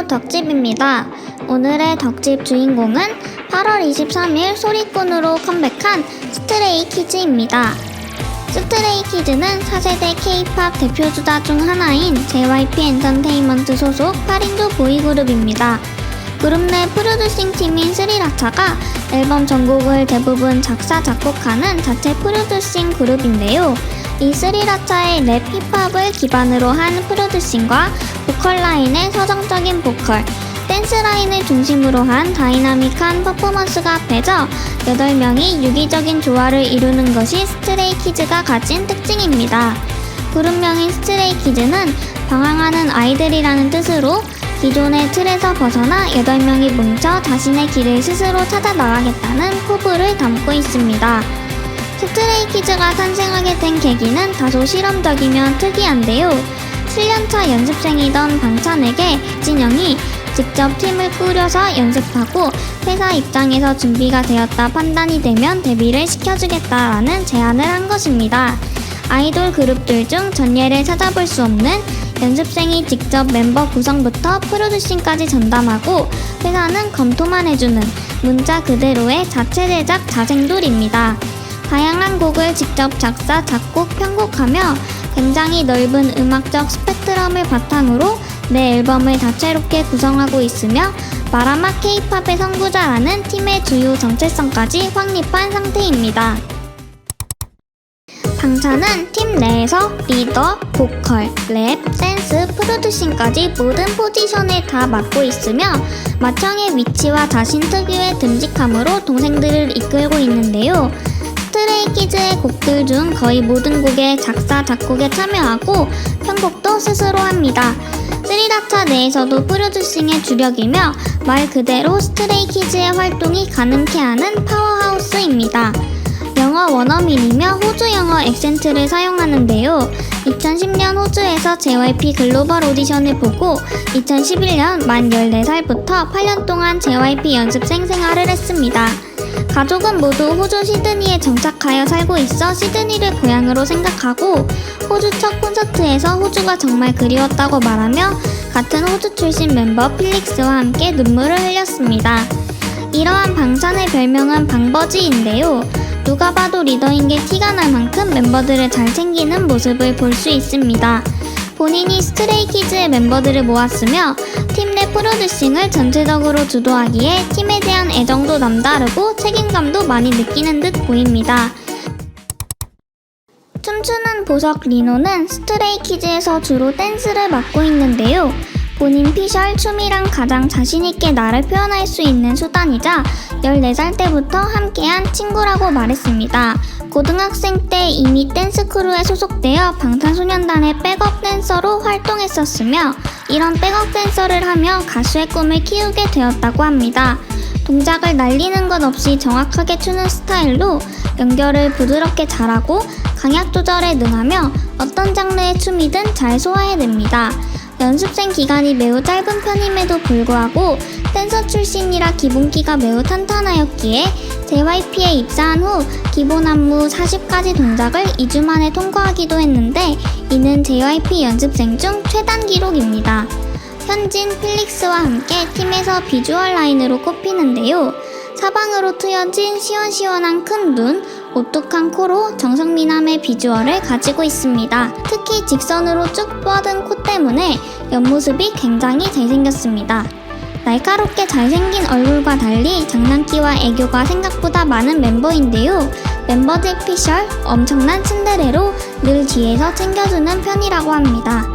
안녕하세요, 덕집입니다. 오늘의 덕집 주인공은 8월 23일 소리꾼으로 컴백한 스트레이키즈입니다. 스트레이키즈는 4세대 K-POP 대표주자 중 하나인 JYP 엔터테인먼트 소속 8인조 보이그룹입니다. 그룹 내 프로듀싱 팀인 스리라차가 앨범 전곡을 대부분 작사, 작곡하는 자체 프로듀싱 그룹인데요. 이 스리라차의 랩 힙합을 기반으로 한 프로듀싱과 보컬 라인의 서정적인 보컬, 댄스 라인을 중심으로 한 다이나믹한 퍼포먼스가 합해져 8명이 유기적인 조화를 이루는 것이 스트레이키즈가 가진 특징입니다. 그룹명인 스트레이키즈는 방황하는 아이들이라는 뜻으로 기존의 틀에서 벗어나 8명이 뭉쳐 자신의 길을 스스로 찾아 나가겠다는 포부를 담고 있습니다. 스트레이키즈가 탄생하게 된 계기는 다소 실험적이며 특이한데요. 7년차 연습생이던 방찬에게 진영이 직접 팀을 꾸려서 연습하고 회사 입장에서 준비가 되었다 판단이 되면 데뷔를 시켜주겠다라는 제안을 한 것입니다. 아이돌 그룹들 중 전례를 찾아볼 수 없는 연습생이 직접 멤버 구성부터 프로듀싱까지 전담하고 회사는 검토만 해주는 문자 그대로의 자체 제작 자생돌입니다. 다양한 곡을 직접 작사, 작곡, 편곡하며 굉장히 넓은 음악적 스펙트럼을 바탕으로 내 앨범을 다채롭게 구성하고 있으며 마라맛 K-POP의 선구자라는 팀의 주요 정체성까지 확립한 상태입니다. 방찬은 팀 내에서 리더, 보컬, 랩, 댄스, 프로듀싱까지 모든 포지션을 다 맡고 있으며 맏형의 위치와 자신 특유의 듬직함으로 동생들을 이끌고 있는데요. 스트레이키즈의 곡들 중 거의 모든 곡의 작사, 작곡에 참여하고 편곡도 스스로 합니다. 스리라차 내에서도 프로듀싱의 주력이며 말 그대로 스트레이키즈의 활동이 가능케 하는 파워하우스입니다. 영어 원어민이며 호주 영어 액센트를 사용하는데요. 2010년 호주에서 JYP 글로벌 오디션을 보고 2011년 만 14살부터 8년 동안 JYP 연습생 생활을 했습니다. 가족은 모두 호주 시드니에 정착하여 살고 있어 시드니를 고향으로 생각하고 호주 첫 콘서트에서 호주가 정말 그리웠다고 말하며 같은 호주 출신 멤버 필릭스와 함께 눈물을 흘렸습니다. 이러한 방찬의 별명은 방버지인데요. 누가 봐도 리더인 게 티가 날 만큼 멤버들을 잘 챙기는 모습을 볼 수 있습니다. 본인이 스트레이키즈의 멤버들을 모았으며 팀 내 프로듀싱을 전체적으로 주도하기에 팀에 대한 애정도 남다르고 책임감도 많이 느끼는 듯 보입니다. 춤추는 보석 리노는 스트레이키즈에서 주로 댄스를 맡고 있는데요. 본인 피셜 춤이랑 가장 자신있게 나를 표현할 수 있는 수단이자 14살 때부터 함께한 친구라고 말했습니다. 고등학생 때 이미 댄스 크루에 소속되어 방탄소년단의 백업 댄서로 활동했었으며 이런 백업 댄서를 하며 가수의 꿈을 키우게 되었다고 합니다. 동작을 날리는 것 없이 정확하게 추는 스타일로 연결을 부드럽게 잘하고 강약 조절에 능하며 어떤 장르의 춤이든 잘 소화해냅니다. 연습생 기간이 매우 짧은 편임에도 불구하고 댄서 출신이라 기본기가 매우 탄탄하였기에 JYP에 입사한 후 기본 안무 40가지 동작을 2주 만에 통과하기도 했는데 이는 JYP 연습생 중 최단 기록입니다. 현진, 필릭스와 함께 팀에서 비주얼 라인으로 꼽히는데요. 사방으로 트여진 시원시원한 큰 눈, 오뚝한 코로 정성미남의 비주얼을 가지고 있습니다. 특히 직선으로 쭉 뻗은 코 때문에 옆모습이 굉장히 잘생겼습니다. 날카롭게 잘생긴 얼굴과 달리 장난기와 애교가 생각보다 많은 멤버인데요. 멤버들 피셜 엄청난 츤데레로 늘 뒤에서 챙겨주는 편이라고 합니다.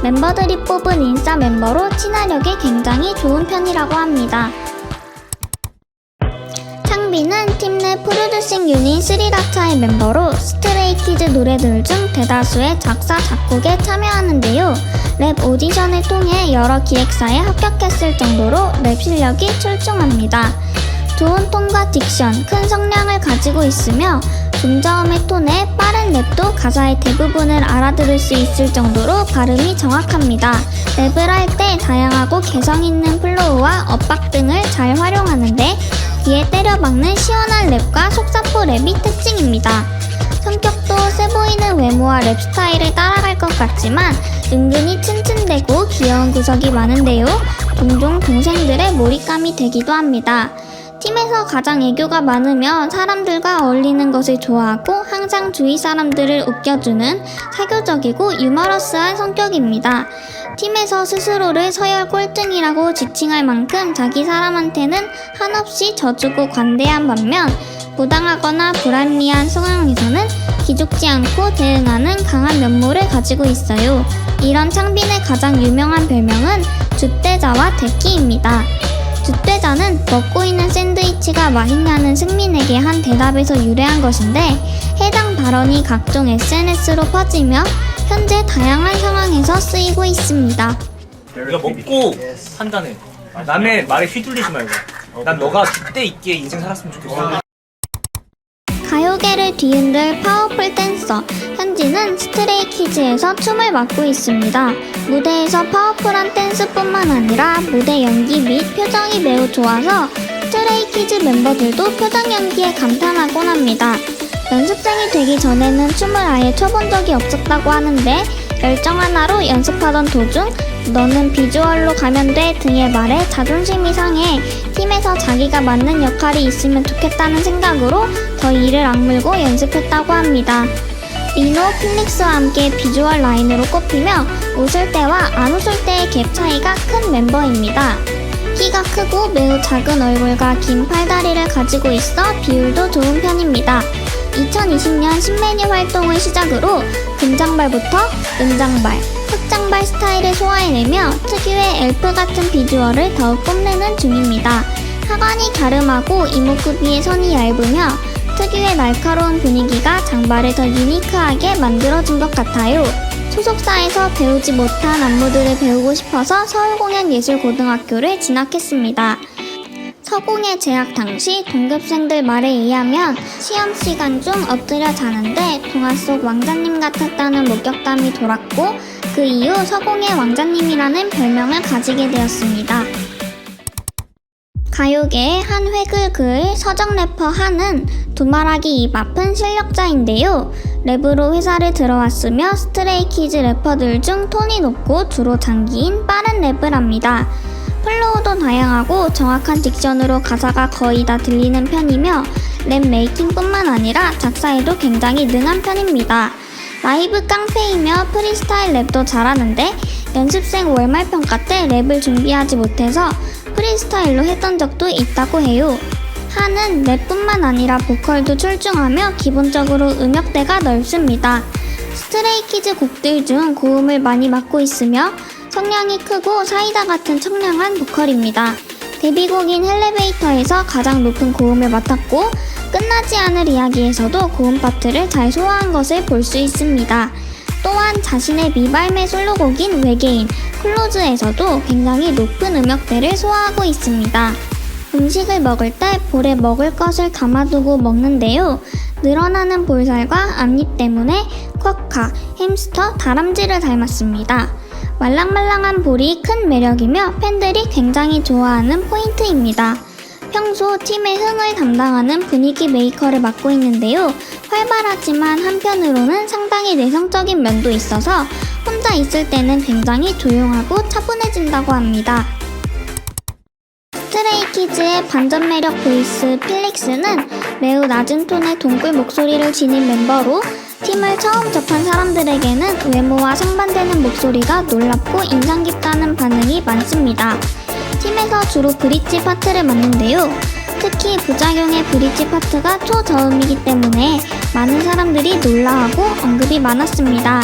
멤버들이 뽑은 인싸 멤버로 친화력이 굉장히 좋은 편이라고 합니다. 창비는 팀 내 프로듀싱 유닛 스리라차의 멤버로 스트레이키즈 노래들 중 대다수의 작사, 작곡에 참여하는데요. 랩 오디션을 통해 여러 기획사에 합격했을 정도로 랩 실력이 출중합니다. 좋은 톤과 딕션, 큰 성량을 가지고 있으며 중저음의 톤에 빠른 랩도 가사의 대부분을 알아들을 수 있을 정도로 발음이 정확합니다. 랩을 할 때 다양하고 개성있는 플로우와 엇박 등을 잘 활용하는데 귀에 때려박는 시원한 랩과 속사포 랩이 특징입니다. 성격도 세 보이는 외모와 랩 스타일을 따라갈 것 같지만 은근히 튼튼되고 귀여운 구석이 많은데요. 종종 동생들의 몰입감이 되기도 합니다. 팀에서 가장 애교가 많으며 사람들과 어울리는 것을 좋아하고 항상 주위 사람들을 웃겨주는 사교적이고 유머러스한 성격입니다. 팀에서 스스로를 서열 꼴등이라고 지칭할 만큼 자기 사람한테는 한없이 져주고 관대한 반면 부당하거나 불합리한 상황에서는 기죽지 않고 대응하는 강한 면모를 가지고 있어요. 이런 창빈의 가장 유명한 별명은 줏대자와 데키입니다. 줏대자는 먹고 있는 샌드위치가 맛있냐는 승민에게 한 대답에서 유래한 것인데 해당 발언이 각종 SNS로 퍼지며 현재 다양한 상황에서 쓰이고 있습니다. 이거 먹고 판단해. 남의 말에 휘둘리지 말고. 난 너가 줏대 있게 인생 살았으면 좋겠어. 가요계를 뒤흔들 파워풀 댄서 현지는 스트레이키즈에서 춤을 맡고 있습니다. 무대에서 파워풀한 댄스뿐만 아니라 무대 연기 및 표정이 매우 좋아서 스트레이키즈 멤버들도 표정 연기에 감탄하곤 합니다. 연습생이 되기 전에는 춤을 아예 춰본 적이 없었다고 하는데 열정 하나로 연습하던 도중 너는 비주얼로 가면 돼 등의 말에 자존심이 상해 팀에서 자기가 맞는 역할이 있으면 좋겠다는 생각으로 더 이를 악물고 연습했다고 합니다. 리노, 필릭스와 함께 비주얼 라인으로 꼽히며 웃을 때와 안 웃을 때의 갭 차이가 큰 멤버입니다. 키가 크고 매우 작은 얼굴과 긴 팔다리를 가지고 있어 비율도 좋은 편입니다. 2020년 신메뉴 활동을 시작으로 금장발부터 은장발, 흑장발 스타일을 소화해내며 특유의 엘프 같은 비주얼을 더욱 뽐내는 중입니다. 하관이 갸름하고 이목구비의 선이 얇으며 특유의 날카로운 분위기가 장발을 더 유니크하게 만들어준 것 같아요. 소속사에서 배우지 못한 안무들을 배우고 싶어서 서울공연예술고등학교를 진학했습니다. 서공에 재학 당시 동급생들 말에 의하면 시험 시간 중 엎드려 자는데 동화 속 왕자님 같았다는 목격담이 돌았고 그 이후 서공의 왕자님이라는 별명을 가지게 되었습니다. 가요계의 한 획을 그을 서정 래퍼 한은 두말하기 입 아픈 실력자인데요. 랩으로 회사를 들어왔으며 스트레이키즈 래퍼들 중 톤이 높고 주로 장기인 빠른 랩을 합니다. 플로우도 다양하고 정확한 딕션으로 가사가 거의 다 들리는 편이며 랩 메이킹뿐만 아니라 작사에도 굉장히 능한 편입니다. 라이브 깡패이며 프리스타일 랩도 잘하는데 연습생 월말 평가 때 랩을 준비하지 못해서 프리스타일로 했던 적도 있다고 해요. 한은 랩뿐만 아니라 보컬도 출중하며 기본적으로 음역대가 넓습니다. 스트레이키즈 곡들 중 고음을 많이 맡고 있으며 성량이 크고 사이다 같은 청량한 보컬입니다. 데뷔곡인 엘리베이터에서 가장 높은 고음을 맡았고 끝나지 않을 이야기에서도 고음 파트를 잘 소화한 것을 볼 수 있습니다. 또한 자신의 미발매 솔로곡인 외계인 클로즈에서도 굉장히 높은 음역대를 소화하고 있습니다. 음식을 먹을 때 볼에 먹을 것을 담아두고 먹는데요. 늘어나는 볼살과 앞니 때문에 쿼카, 햄스터, 다람쥐를 닮았습니다. 말랑말랑한 볼이 큰 매력이며 팬들이 굉장히 좋아하는 포인트입니다. 평소 팀의 흥을 담당하는 분위기 메이커를 맡고 있는데요. 활발하지만 한편으로는 상당히 내성적인 면도 있어서 혼자 있을 때는 굉장히 조용하고 차분해진다고 합니다. 스트레이키즈의 반전 매력 보이스 필릭스는 매우 낮은 톤의 동굴 목소리를 지닌 멤버로 팀을 처음 접한 사람들에게는 외모와 상반되는 목소리가 놀랍고 인상 깊다는 반응이 많습니다. 팀에서 주로 브릿지 파트를 맡는데요. 특히 부작용의 브릿지 파트가 초저음이기 때문에 많은 사람들이 놀라하고 언급이 많았습니다.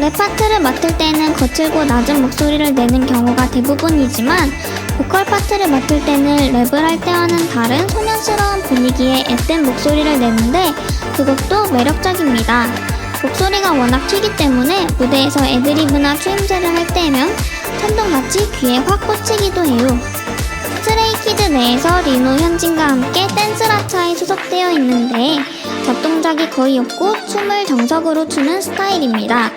랩 파트를 맡을 때는 거칠고 낮은 목소리를 내는 경우가 대부분이지만 보컬 파트를 맡을 때는 랩을 할 때와는 다른 소년스러운 분위기의 앳된 목소리를 내는데 그것도 매력적입니다. 목소리가 워낙 튀기 때문에 무대에서 애드리브나 추임새를 할 때면 천둥같이 귀에 확 꽂히기도 해요. 스트레이키즈 내에서 리노 현진과 함께 댄스라차에 소속되어 있는데 잡동작이 거의 없고 춤을 정석으로 추는 스타일입니다.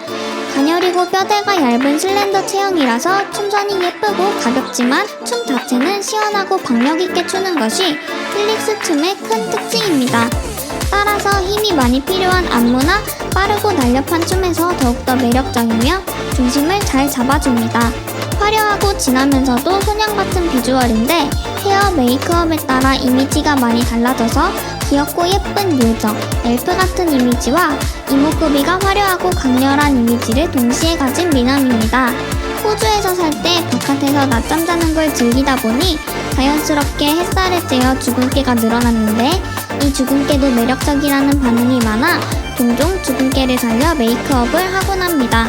가녀리고 뼈대가 얇은 슬렌더 체형이라서 춤선이 예쁘고 가볍지만 춤 자체는 시원하고 박력있게 추는 것이 필릭스 춤의 큰 특징입니다. 따라서 힘이 많이 필요한 안무나 빠르고 날렵한 춤에서 더욱더 매력적이며 중심을 잘 잡아줍니다. 화려하고 진하면서도 소년 같은 비주얼인데 헤어 메이크업에 따라 이미지가 많이 달라져서 귀엽고 예쁜 요정, 엘프 같은 이미지와 이목구비가 화려하고 강렬한 이미지를 동시에 가진 미남입니다. 호주에서 살 때 바깥에서 낮잠 자는 걸 즐기다 보니 자연스럽게 햇살에 쬐어 주근깨가 늘어났는데 이 주근깨도 매력적이라는 반응이 많아 종종 주근깨를 살려 메이크업을 하곤 합니다.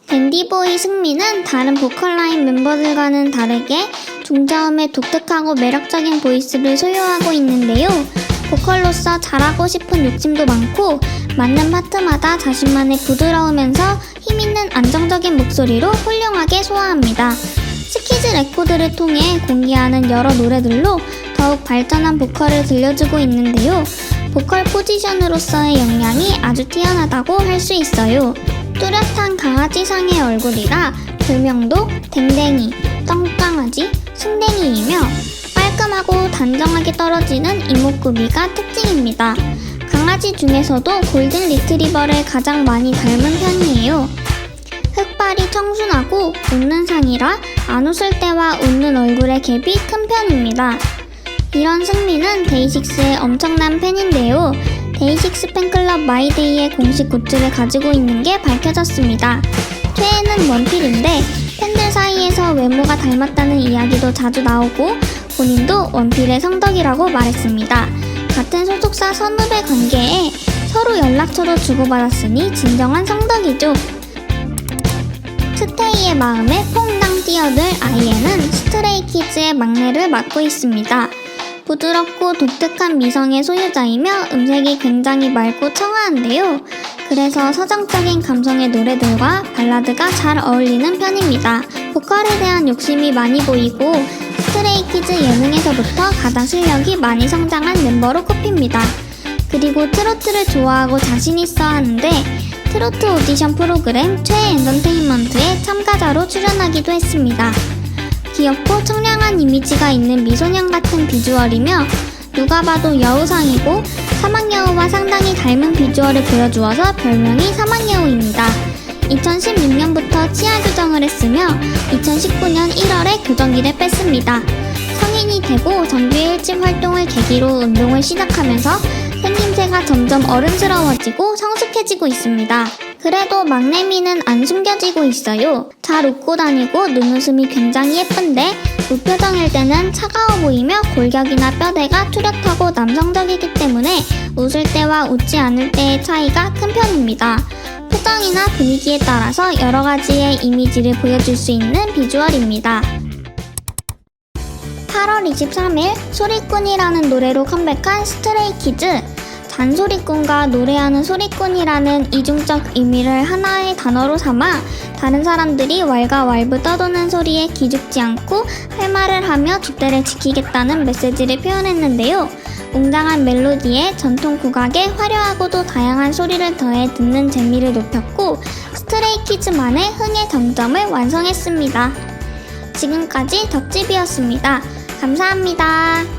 댄디보이 승민은 다른 보컬라인 멤버들과는 다르게 중저음의 독특하고 매력적인 보이스를 소유하고 있는데요. 보컬로서 잘하고 싶은 욕심도 많고 맞는 파트마다 자신만의 부드러우면서 힘있는 안정적인 목소리로 훌륭하게 소화합니다. 스키즈 레코드를 통해 공개하는 여러 노래들로 더욱 발전한 보컬을 들려주고 있는데요. 보컬 포지션으로서의 역량이 아주 뛰어나다고 할 수 있어요. 뚜렷한 강아지상의 얼굴이라 별명도 댕댕이, 똥강아지, 순댕이이며 깔끔하고 단정하게 떨어지는 이목구비가 특징입니다. 강아지 중에서도 골든 리트리버를 가장 많이 닮은 편이에요. 흑발이 청순하고 웃는 상이라 안 웃을 때와 웃는 얼굴의 갭이 큰 편입니다. 이런 승민은 데이식스의 엄청난 팬인데요. 데이식스 팬클럽 마이데이의 공식 굿즈를 가지고 있는 게 밝혀졌습니다. 최애는 원필인데 팬들 사이에서 외모가 닮았다는 이야기도 자주 나오고 본인도 원필의 성덕이라고 말했습니다. 같은 소속사 선후배 관계에 서로 연락처도 주고받았으니 진정한 성덕이죠. 스테이의 마음에 퐁당 뛰어들 아이엔은 스트레이키즈의 막내를 맡고 있습니다. 부드럽고 독특한 미성의 소유자이며 음색이 굉장히 맑고 청아한데요. 그래서 서정적인 감성의 노래들과 발라드가 잘 어울리는 편입니다. 보컬에 대한 욕심이 많이 보이고 스트레이키즈 예능에서부터 가장 실력이 많이 성장한 멤버로 꼽힙니다. 그리고 트로트를 좋아하고 자신 있어 하는데 트로트 오디션 프로그램 최애 엔터테인먼트에 참가자로 출연하기도 했습니다. 귀엽고 청량한 이미지가 있는 미소년 같은 비주얼이며 누가 봐도 여우상이고 사막여우와 상당히 닮은 비주얼을 보여주어서 별명이 사막여우입니다. 2016년부터 치아 교정을 했으며 2019년 1월에 교정기를 뺐습니다. 성인이 되고 정규 1집 활동을 계기로 운동을 시작하면서 생김새가 점점 어른스러워지고 성숙해지고 있습니다. 그래도 막내미는 안 숨겨지고 있어요. 잘 웃고 다니고 눈웃음이 굉장히 예쁜데 무표정일 때는 차가워 보이며 골격이나 뼈대가 뚜렷하고 남성적이기 때문에 웃을 때와 웃지 않을 때의 차이가 큰 편입니다. 표정이나 분위기에 따라서 여러 가지의 이미지를 보여줄 수 있는 비주얼입니다. 8월 23일 소리꾼이라는 노래로 컴백한 스트레이키즈. 잔소리꾼과 노래하는 소리꾼이라는 이중적 의미를 하나의 단어로 삼아 다른 사람들이 왈가왈부 떠도는 소리에 기죽지 않고 할 말을 하며 줏대를 지키겠다는 메시지를 표현했는데요. 웅장한 멜로디에 전통 국악에 화려하고도 다양한 소리를 더해 듣는 재미를 높였고 스트레이키즈만의 흥의 정점을 완성했습니다. 지금까지 덕집이었습니다. 감사합니다.